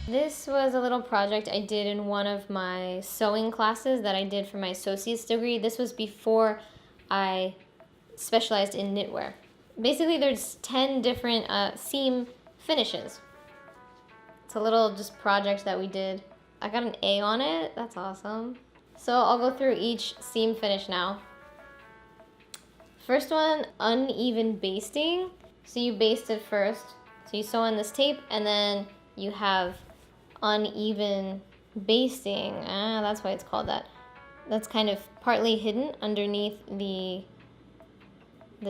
This was a little project I did in one of my sewing classes that I did for my associate's degree. This was before I specialized in knitwear. Basically, there's 10 different seam finishes. It's a little just project that we did. I got an A on it. That's awesome. So I'll go through each seam finish now. First one, uneven basting. So you baste it first. So you sew on this tape and then you have uneven basting. That's why it's called that. That's kind of partly hidden underneath the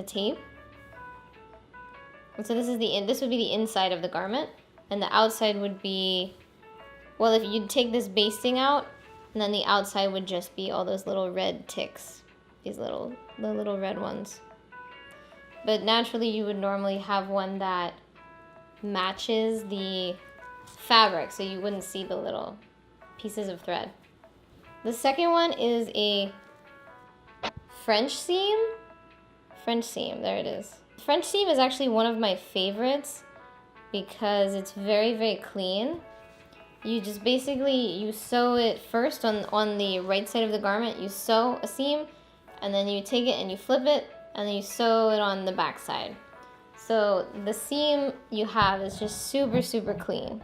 tape. And so this would be the inside of the garment, and the outside would be, well, if you'd take this basting out, and then the outside would just be all those little red ticks, the little red ones. But naturally you would normally have one that matches the fabric, so you wouldn't see the little pieces of thread. The second one is a French seam. There it is. French seam is actually one of my favorites because it's very, very clean. You just you sew it first on the right side of the garment. You sew a seam, and then you take it and you flip it, and then you sew it on the back side. So the seam you have is just super, super clean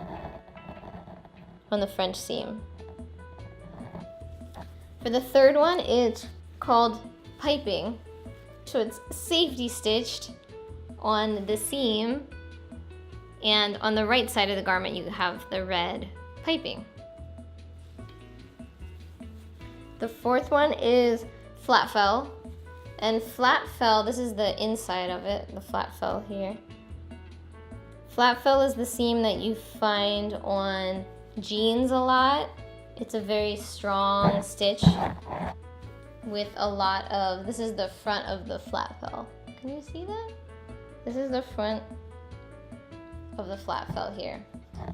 on the French seam. For the third one, it's called piping. So it's safety stitched on the seam, and on the right side of the garment you have the red piping. The fourth one is flat fell. And flat fell, this is the inside of it, the flat fell here. Flat fell is the seam that you find on jeans a lot. It's a very strong stitch with a lot of, this is the front of the flat fell. Can you see that? This is the front of the flat fell here.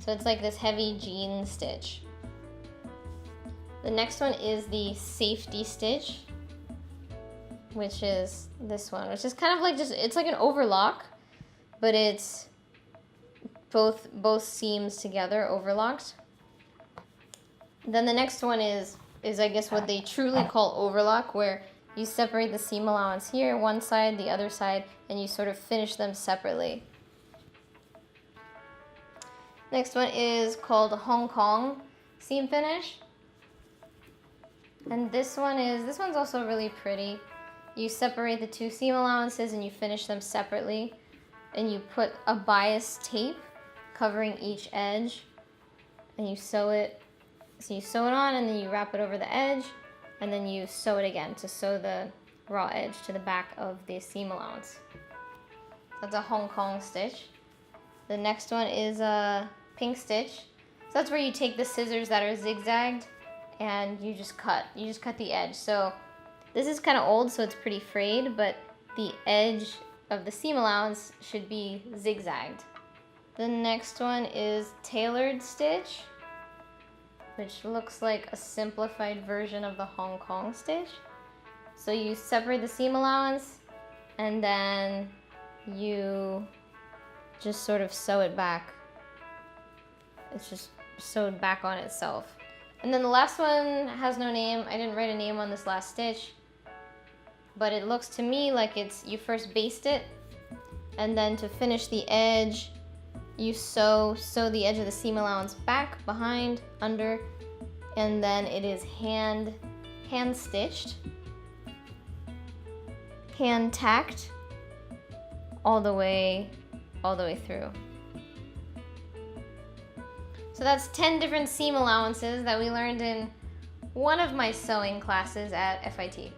So it's like this heavy jean stitch. The next one is the safety stitch, which is this one, which is kind of like it's like an overlock, but it's both seams together overlocked. Then the next one is I guess what they truly call overlock, where you separate the seam allowance here, one side, the other side, and you sort of finish them separately. Next one is called Hong Kong seam finish. And this one's also really pretty. You separate the two seam allowances and you finish them separately, and you put a bias tape covering each edge, and you sew it. So you sew it on, and then you wrap it over the edge, and then you sew it again to sew the raw edge to the back of the seam allowance. That's a Hong Kong stitch. The next one is a pink stitch. So that's where you take the scissors that are zigzagged and you just cut the edge. So this is kind of old, so it's pretty frayed, but the edge of the seam allowance should be zigzagged. The next one is tailored stitch, which looks like a simplified version of the Hong Kong stitch. So you separate the seam allowance, and then you just sort of sew it back. It's just sewed back on itself. And then the last one has no name. I didn't write a name on this last stitch, but it looks to me like you first baste it, and then to finish the edge, you sew the edge of the seam allowance back, behind, under, and then it is hand stitched, hand tacked all the way through. So that's 10 different seam allowances that we learned in one of my sewing classes at FIT.